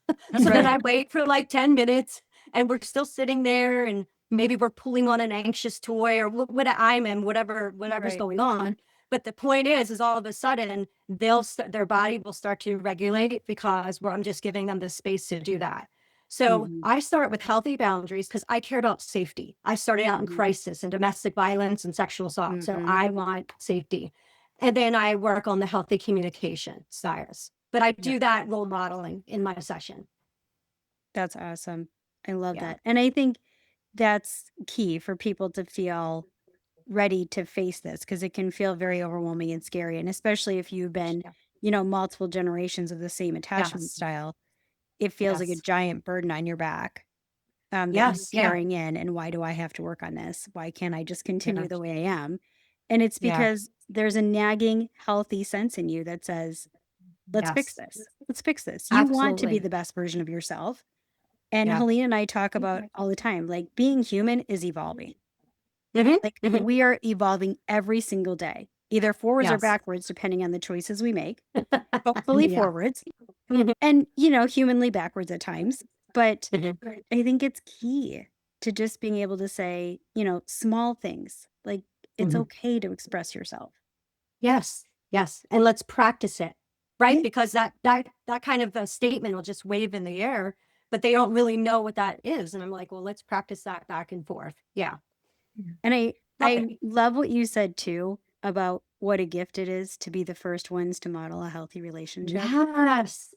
[SPEAKER 1] So then I wait for like 10 minutes and we're still sitting there and maybe we're pulling on an anxious toy or what I'm in, whatever's going on. But the point is all of a sudden their body will start to regulate because I'm just giving them the space to do that. So I start with healthy boundaries because I care about safety. I started out in crisis and domestic violence and sexual assault. So I want safety. And then I work on the healthy communication styles. But I do that role modeling in my session.
[SPEAKER 3] That's awesome. I love that. And I think that's key for people to feel ready to face this because it can feel very overwhelming and scary. And especially if you've been, multiple generations of the same attachment style, it feels like a giant burden on your back that you're carrying in. And why do I have to work on this? Why can't I just continue the way I am? And it's because there's a nagging, healthy sense in you that says, let's fix this. Let's fix this. You want to be the best version of yourself. And Helene and I talk about all the time, like being human is evolving. Like we are evolving every single day, either forwards or backwards, depending on the choices we make, hopefully forwards and, humanly backwards at times. But I think it's key to just being able to say, small things like it's okay to express yourself.
[SPEAKER 1] Yes. And let's practice it. Right. Because that kind of a statement will just wave in the air, but they don't really know what that is. And I'm like, well, let's practice that back and forth. Yeah.
[SPEAKER 3] And I love what you said too about what a gift it is to be the first ones to model a healthy relationship.
[SPEAKER 1] Yes.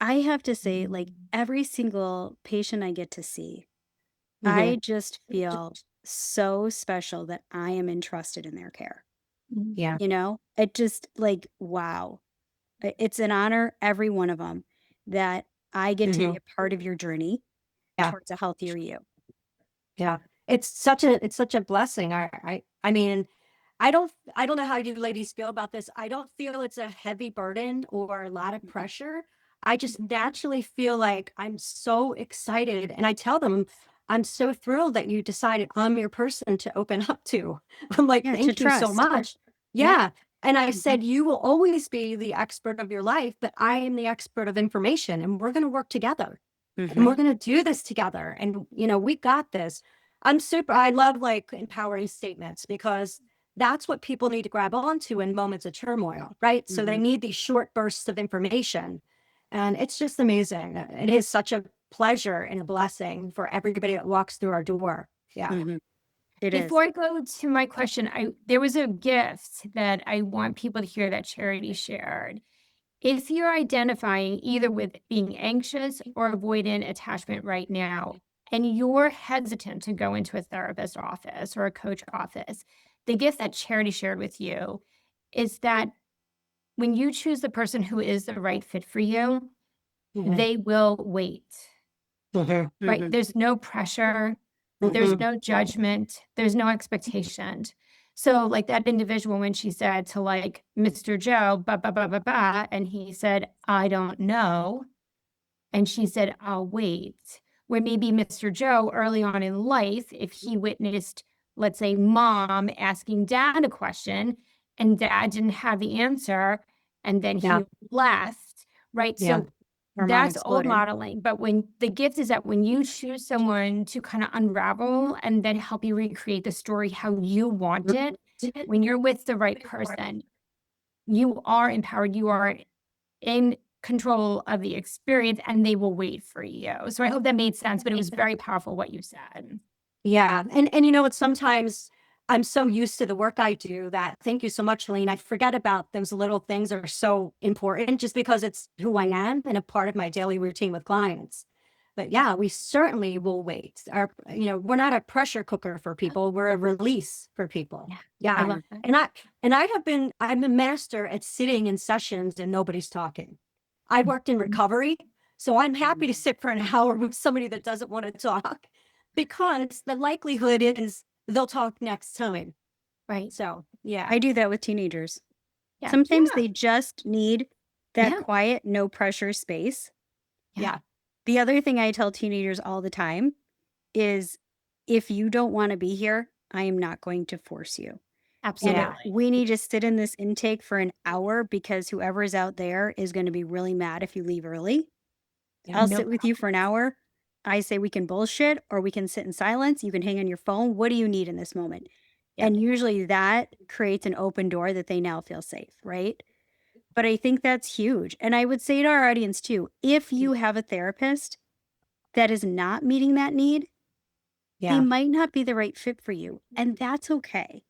[SPEAKER 3] I have to say, like every single patient I get to see, I just feel so special that I am entrusted in their care.
[SPEAKER 1] Yeah.
[SPEAKER 3] It just like, wow. It's an honor, every one of them, that I get to be a part of your journey towards a healthier you.
[SPEAKER 1] Yeah. It's such a blessing. I mean, I don't know how you ladies feel about this. I don't feel it's a heavy burden or a lot of pressure. I just naturally feel like I'm so excited. And I tell them, I'm so thrilled that you decided I'm your person to open up to. I'm like, thank you so much. Yeah. And I said, you will always be the expert of your life, but I am the expert of information and we're going to work together. And we're going to do this together. And, we got this. I love like empowering statements because that's what people need to grab onto in moments of turmoil, right? So they need these short bursts of information. And it's just amazing. It is such a pleasure and a blessing for everybody that walks through our door. Yeah.
[SPEAKER 2] Before I go to my question, there was a gift that I want people to hear that Charity shared. If you're identifying either with being anxious or avoidant attachment right now, and you're hesitant to go into a therapist office or a coach office, the gift that Charity shared with you is that when you choose the person who is the right fit for you, they will wait. Right? There's no pressure. There's no judgment. There's no expectation. So like that individual, when she said to like Mr. Joe, and he said, I don't know. And she said, I'll wait. Where maybe Mr. Joe early on in life, if he witnessed, let's say, mom asking dad a question and dad didn't have the answer, and then he left, right? So that's old modeling. But when the gift is that when you choose someone to kind of unravel and then help you recreate the story how you want it, when you're with the right person, you are empowered, you are in control of the experience, and they will wait for you. So I hope that made sense, but it was very powerful what you said.
[SPEAKER 1] Yeah. And it's sometimes I'm so used to the work I do that, thank you so much, Helene. I forget about those little things that are so important just because it's who I am and a part of my daily routine with clients. But yeah, we certainly will wait. We're not a pressure cooker for people. We're a release for people.
[SPEAKER 2] I
[SPEAKER 1] Yeah.
[SPEAKER 2] love that.
[SPEAKER 1] I'm a master at sitting in sessions and nobody's talking. I worked in recovery, so I'm happy to sit for an hour with somebody that doesn't want to talk because the likelihood is they'll talk next time.
[SPEAKER 2] Right.
[SPEAKER 1] So yeah.
[SPEAKER 3] I do that with teenagers.
[SPEAKER 2] Yeah.
[SPEAKER 3] Sometimes
[SPEAKER 1] Yeah.
[SPEAKER 3] they just need that
[SPEAKER 1] Yeah.
[SPEAKER 3] quiet, no pressure space.
[SPEAKER 1] Yeah.
[SPEAKER 3] The other thing I tell teenagers all the time is if you don't want to be here, I am not going to force you.
[SPEAKER 2] Absolutely.
[SPEAKER 3] And if we need to sit in this intake for an hour because whoever is out there is going to be really mad if you leave early.
[SPEAKER 1] Yeah,
[SPEAKER 3] I'll
[SPEAKER 2] no
[SPEAKER 3] sit with you for an hour. I say we can bullshit or we can sit in silence. You can hang on your phone. What do you need in this moment?
[SPEAKER 2] Yeah.
[SPEAKER 3] And usually that creates an open door that they now feel safe, right? But I think that's huge. And I would say to our audience too, if you have a therapist that is not meeting that need, they
[SPEAKER 1] Yeah.
[SPEAKER 3] might not be the right fit for you. And that's okay.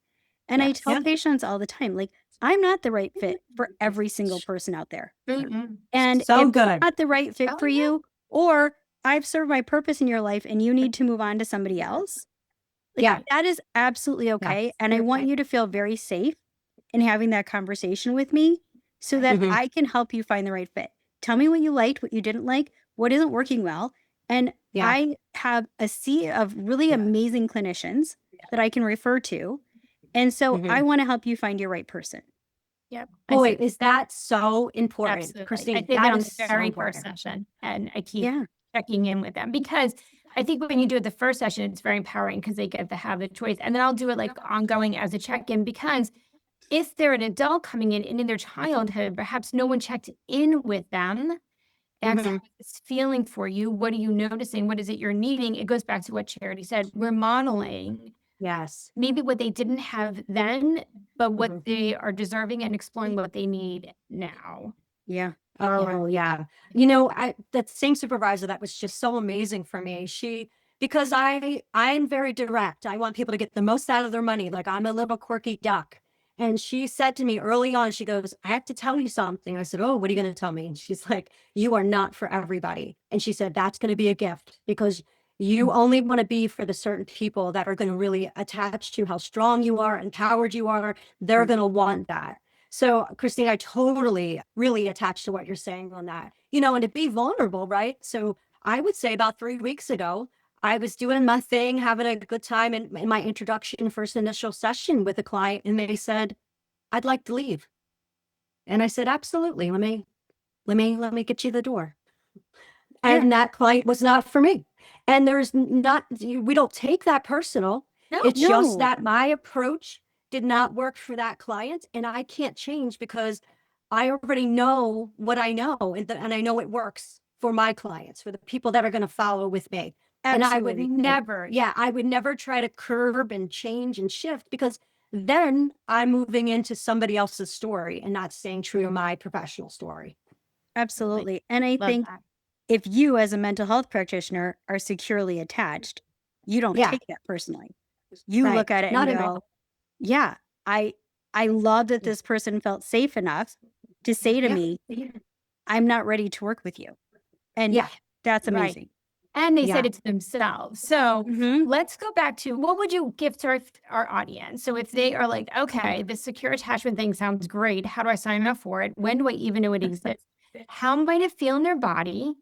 [SPEAKER 3] And I
[SPEAKER 1] Yes.
[SPEAKER 3] tell
[SPEAKER 1] Yeah.
[SPEAKER 3] patients all the time, like, I'm not the right fit for every single person out there.
[SPEAKER 2] Mhm.
[SPEAKER 3] And
[SPEAKER 1] So
[SPEAKER 3] if
[SPEAKER 1] good.
[SPEAKER 3] I'm not the right fit
[SPEAKER 2] Oh,
[SPEAKER 3] for
[SPEAKER 2] yeah.
[SPEAKER 3] you, or I've served my purpose in your life and you need to move on to somebody else, like
[SPEAKER 1] Yeah.
[SPEAKER 3] that is absolutely okay. And I want
[SPEAKER 2] Okay.
[SPEAKER 3] you to feel very safe in having that conversation with me so that
[SPEAKER 1] Mhm.
[SPEAKER 3] I can help you find the right fit. Tell me what you liked, what you didn't like, what isn't working well. And
[SPEAKER 1] Yeah.
[SPEAKER 3] I have a sea of really amazing clinicians that I can refer to. And so I
[SPEAKER 1] Mhm.
[SPEAKER 3] want to help you find your right person.
[SPEAKER 2] Yep.
[SPEAKER 1] Boy, is that so important,
[SPEAKER 2] Absolutely. I
[SPEAKER 1] Christine?
[SPEAKER 2] say that
[SPEAKER 1] That
[SPEAKER 2] on
[SPEAKER 1] is
[SPEAKER 2] the
[SPEAKER 1] so
[SPEAKER 2] very first
[SPEAKER 1] important.
[SPEAKER 2] session, and I keep
[SPEAKER 3] Yeah.
[SPEAKER 2] checking in with them because I think when you do it the first session, it's very empowering because they get to have the choice. And then I'll do it like ongoing as a check-in because if they're an adult coming in their childhood, perhaps no one checked in with them. That's how
[SPEAKER 1] Mhm.
[SPEAKER 2] it's feeling for you. What are you noticing? What is it you're needing? It goes back to what Charity said. We're modeling
[SPEAKER 1] Yes.
[SPEAKER 2] maybe what they didn't have then, but what
[SPEAKER 1] Mhm.
[SPEAKER 2] they are deserving and exploring what they need now.
[SPEAKER 3] Yeah.
[SPEAKER 1] Oh, yeah. That same supervisor that was just so amazing for me. Because I'm very direct. I want people to get the most out of their money. Like I'm a little quirky duck. And she said to me early on, she goes, I have to tell you something. I said, oh, what are you going to tell me? And she's like, you are not for everybody. And she said, that's going to be a gift because you only want to be for the certain people that are going to really attach to how strong you are, empowered you are. They're going to want that. So, Christine, I totally really attach to what you're saying on that, and to be vulnerable, right? So I would say about 3 weeks ago, I was doing my thing, having a good time in my introduction, first initial session with a client, and they said, I'd like to leave. And I said, absolutely. Let me get you the door. And that client was not for me. And we don't take that personal. It's just
[SPEAKER 3] No.
[SPEAKER 1] that my approach did not work for that client. And I can't change because I already know what I know. And I know it works for my clients, for the people that are going to follow with me. And I would
[SPEAKER 3] Absolutely.
[SPEAKER 1] I would never try to curb and change and shift because then I'm moving into somebody else's story and not staying true to my professional story.
[SPEAKER 3] Absolutely. And I
[SPEAKER 2] Love
[SPEAKER 3] think
[SPEAKER 2] that.
[SPEAKER 3] if you as a mental health practitioner are securely attached, you don't
[SPEAKER 1] Yeah.
[SPEAKER 3] take that personally. You
[SPEAKER 1] Right.
[SPEAKER 3] look at it
[SPEAKER 1] Not
[SPEAKER 3] and
[SPEAKER 1] at
[SPEAKER 3] go,
[SPEAKER 1] all.
[SPEAKER 3] yeah, I love that this person felt safe enough to say to
[SPEAKER 1] Yeah.
[SPEAKER 3] me, I'm not ready to work with you. And
[SPEAKER 1] Yeah.
[SPEAKER 3] that's
[SPEAKER 2] Right.
[SPEAKER 3] amazing.
[SPEAKER 2] And they
[SPEAKER 1] Yeah.
[SPEAKER 2] said it to themselves. So
[SPEAKER 3] Mhm.
[SPEAKER 2] let's go back to what would you give to our audience? So if they are like, okay, the secure attachment thing sounds great. How do I sign up for it? When do I even know it exists? How might it feel in their body,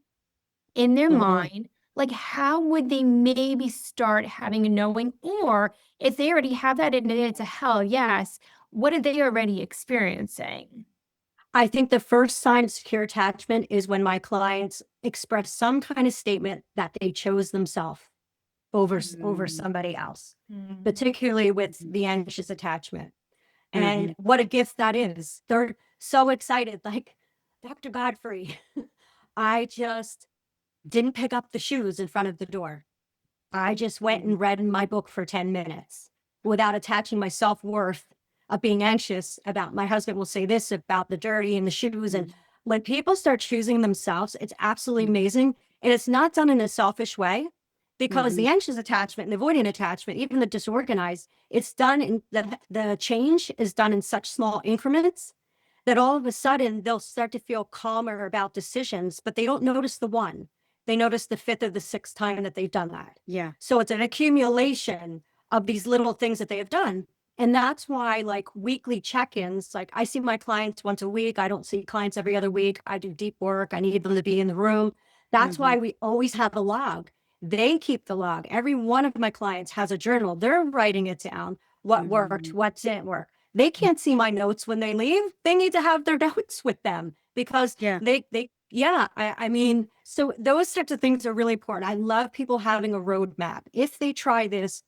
[SPEAKER 2] in their
[SPEAKER 1] Mhm.
[SPEAKER 2] mind? Like, how would they maybe start having a knowing? Or if they already have that and it's a hell yes, what are they already experiencing?
[SPEAKER 1] I think the first sign of secure attachment is when my clients express some kind of statement that they chose themselves over somebody else, particularly with the anxious attachment. And what a gift that is. They're so excited. Like, Dr. Godfrey, I just didn't pick up the shoes in front of the door. I just went and read my book for 10 minutes without attaching my self-worth of being anxious about my husband will say this about the dirty and the shoes. And when people start choosing themselves, it's absolutely amazing. And it's not done in a selfish way. because the anxious attachment and the avoidant attachment, even the disorganized, it's done in the change is done in such small increments that all of a sudden they'll start to feel calmer about decisions, but they don't notice the one. They notice the fifth or the sixth time that they've done that.
[SPEAKER 3] Yeah.
[SPEAKER 1] So it's an accumulation of these little things that they have done. And that's why, like, weekly check-ins, like, I see my clients once a week. I don't see clients every other week. I do deep work. I need them to be in the room. That's why we always have a log. They keep the log. Every one of my clients has a journal. They're writing it down, what worked, what didn't work. They can't see my notes when they leave. They need to have their notes with them because I mean, so those types of things are really important. I love people having a roadmap. If they try this,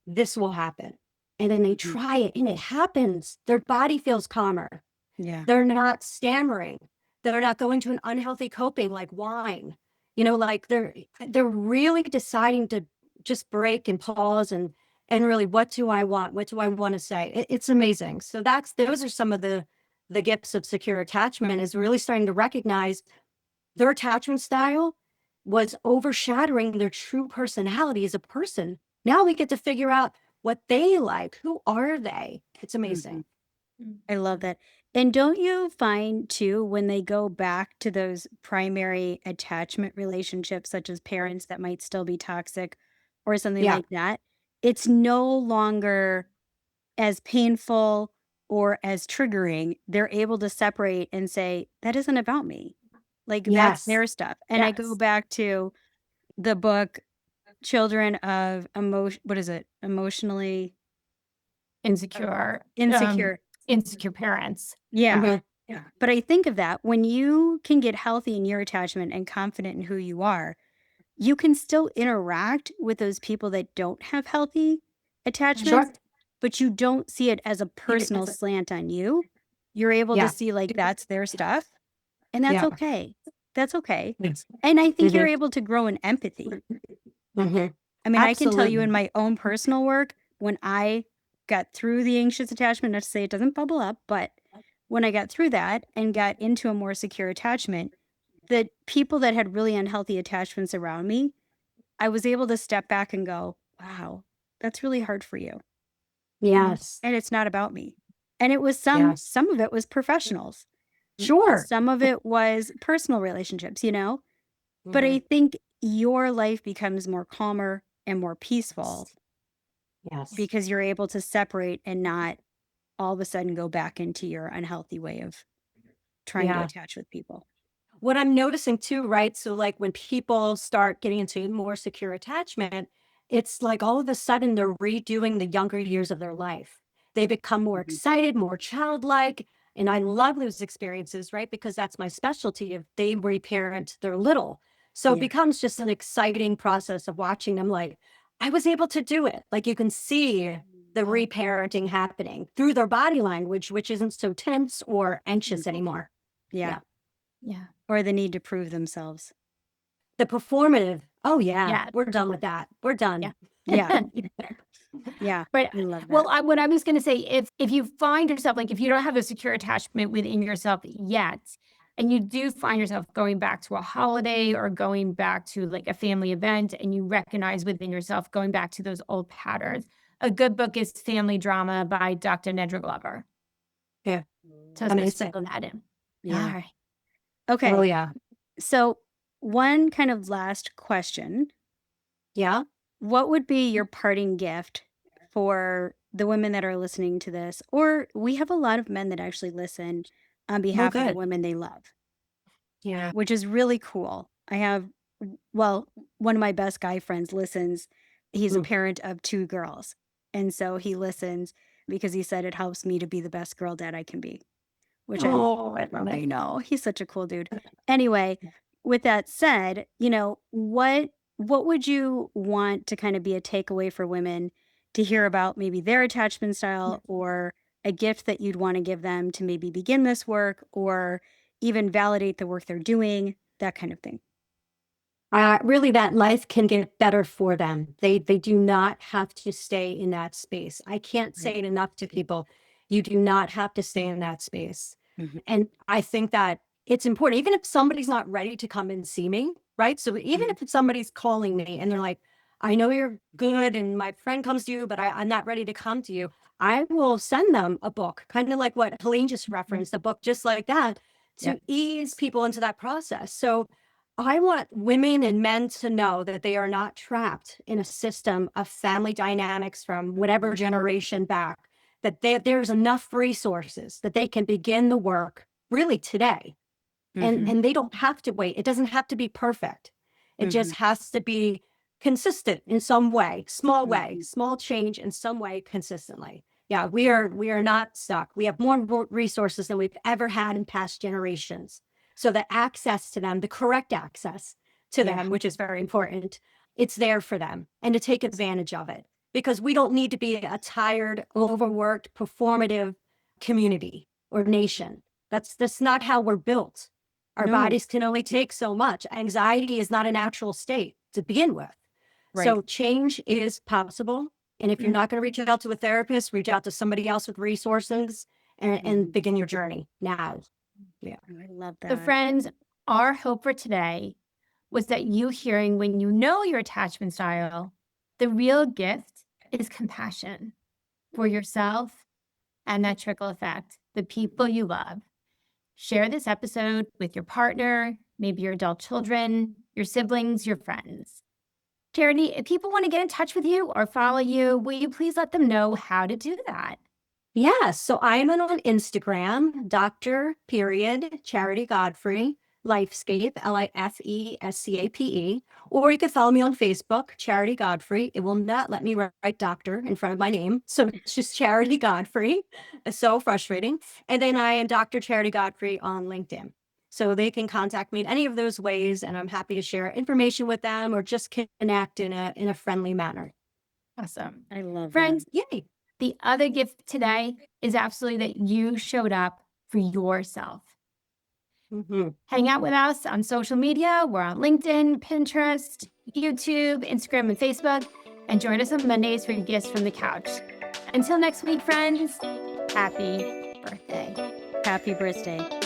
[SPEAKER 1] this will happen. And then they try it and it happens. Their body feels calmer.
[SPEAKER 3] Yeah.
[SPEAKER 1] They're not stammering. They're not going to an unhealthy coping like wine. You know, like they're really deciding to just break and pause and really, what do I want? What do I want to say? It's amazing. So those are some of the gifts of secure attachment, is really starting to recognize their attachment style was overshadowing their true personality as a person. Now we get to figure out what they like. Who are they? It's amazing.
[SPEAKER 3] I love that. And don't you find too, when they go back to those primary attachment relationships, such as parents that might still be toxic or something
[SPEAKER 1] Yeah.
[SPEAKER 3] like that, it's no longer as painful or as triggering. They're able to separate and say, that isn't about me. Like, that's
[SPEAKER 1] Yes.
[SPEAKER 3] their stuff. And I go
[SPEAKER 1] Yes.
[SPEAKER 3] back to the book, Children of Emotionally
[SPEAKER 2] Insecure.
[SPEAKER 3] Insecure.
[SPEAKER 2] Insecure parents.
[SPEAKER 3] Yeah.
[SPEAKER 1] Mhm.
[SPEAKER 3] Yeah. But I think of that when you can get healthy in your attachment and confident in who you are, you can still interact with those people that don't have healthy attachments, but you don't see it as a personal slant on you. You're able to see like that's their stuff, and that's okay. That's okay.
[SPEAKER 1] Yes.
[SPEAKER 3] And I think you're able to grow in empathy.
[SPEAKER 1] Mhm.
[SPEAKER 3] I mean, I can tell you
[SPEAKER 1] Absolutely.
[SPEAKER 3] in my own personal work, when I got through the anxious attachment, not to say it doesn't bubble up, but when I got through that and got into a more secure attachment, the people that had really unhealthy attachments around me, I was able to step back and go, wow, that's really hard for you.
[SPEAKER 1] Yes.
[SPEAKER 3] And it's not about me. And it was
[SPEAKER 1] Yes.
[SPEAKER 3] some of it was professionals.
[SPEAKER 1] Sure.
[SPEAKER 3] Some of it was personal relationships, you know? But I think your life becomes more calmer and more peaceful
[SPEAKER 1] Yes.
[SPEAKER 3] because you're able to separate and not all of a sudden go back into your unhealthy way of trying to
[SPEAKER 1] Yeah.
[SPEAKER 3] attach with people.
[SPEAKER 1] What I'm noticing too, right? So like when people start getting into more secure attachment, it's like all of a sudden they're redoing the younger years of their life. They become more excited, more childlike. And I love those experiences, right? Because that's my specialty. If they reparent their little. So it becomes just an exciting process of watching them like, I was able to do it. Like you can see the reparenting happening through their body language, which isn't so tense or anxious anymore.
[SPEAKER 3] Yeah.
[SPEAKER 2] Yeah.
[SPEAKER 3] Or the need to prove themselves.
[SPEAKER 1] The performative. Oh yeah,
[SPEAKER 2] Yeah.
[SPEAKER 1] we're done with that. We're done.
[SPEAKER 2] Yeah.
[SPEAKER 3] Yeah. Yeah.
[SPEAKER 2] But
[SPEAKER 3] I love that.
[SPEAKER 2] well, what I was going to say, if you find yourself, like if you don't have a secure attachment within yourself yet, and you do find yourself going back to a holiday or going back to like a family event, and you recognize within yourself going back to those old patterns, a good book is Family Drama by Dr. Nedra Glover.
[SPEAKER 1] Yeah.
[SPEAKER 2] So I was going to sprinkle that in.
[SPEAKER 3] Yeah.
[SPEAKER 2] All right.
[SPEAKER 3] Okay.
[SPEAKER 1] Oh yeah.
[SPEAKER 3] So one kind of last question.
[SPEAKER 1] Yeah.
[SPEAKER 3] What would be your parting gift for the women that are listening to this? Or we have a lot of men that actually listen on behalf of the
[SPEAKER 1] good.
[SPEAKER 3] women they love,
[SPEAKER 1] Yeah.
[SPEAKER 3] which is really cool. I have, well, one of my best guy friends listens. He's a parent of 2 girls. And so he listens because he said it helps me to be the best girl dad I can be, which
[SPEAKER 1] I love
[SPEAKER 3] I know. He's such a cool dude. Anyway, with that said, you know, what would you want to kind of be a takeaway for women to hear about maybe their attachment style, or a gift that you'd want to give them to maybe begin this work or even validate the work they're doing, that kind of thing?
[SPEAKER 1] Really, that life can get better for them. They do not have to stay in that space. I can't say it enough to people. You do not have to stay in that space. And I think that it's important, even if somebody's not ready to come and see me, right? So even if somebody's calling me and they're like, I know you're good and my friend comes to you, but I'm not ready to come to you. I will send them a book, kind of like what Helene just referenced, a book just like that to ease people into that process. So I want women and men to know that they are not trapped in a system of family dynamics from whatever generation back, that there's enough resources that they can begin the work really today. And they don't have to wait. It doesn't have to be perfect. It just has to be consistent in some way, small change in some way consistently. Yeah, we are not stuck. We have more resources than we've ever had in past generations. So the access to them, the correct access to them, which is very important, it's there for them, and to take advantage of it, because we don't need to be a tired, overworked, performative community or nation. That's not how we're built. Our bodies can only take so much. Anxiety is not a natural state to begin with.
[SPEAKER 3] Right.
[SPEAKER 1] So change is possible. And if you're not going to reach out to a therapist, reach out to somebody else with resources and begin your journey now. Yeah.
[SPEAKER 3] I love that.
[SPEAKER 2] So friends, our hope for today was that you hearing when you know your attachment style, the real gift is compassion for yourself and that trickle effect, the people you love. Share this episode with your partner, maybe your adult children, your siblings, your friends. Charity, if people want to get in touch with you or follow you, will you please let them know how to do that?
[SPEAKER 1] Yes. So I'm on Instagram, Dr. Charity Godfrey, Lifescape, Lifescape. Or you can follow me on Facebook, Charity Godfrey. It will not let me write doctor in front of my name. So it's just Charity Godfrey. It's so frustrating. And then I am Dr. Charity Godfrey on LinkedIn. So they can contact me in any of those ways, and I'm happy to share information with them or just connect in a friendly manner.
[SPEAKER 2] Awesome.
[SPEAKER 3] I love
[SPEAKER 2] Friends,
[SPEAKER 1] Yay.
[SPEAKER 2] the other gift today is absolutely that you showed up for yourself. Hang out with us on social media. We're on LinkedIn, Pinterest, YouTube, Instagram, and Facebook. And join us on Mondays for gifts from the couch. Until next week, friends, happy birthday.
[SPEAKER 3] Happy birthday.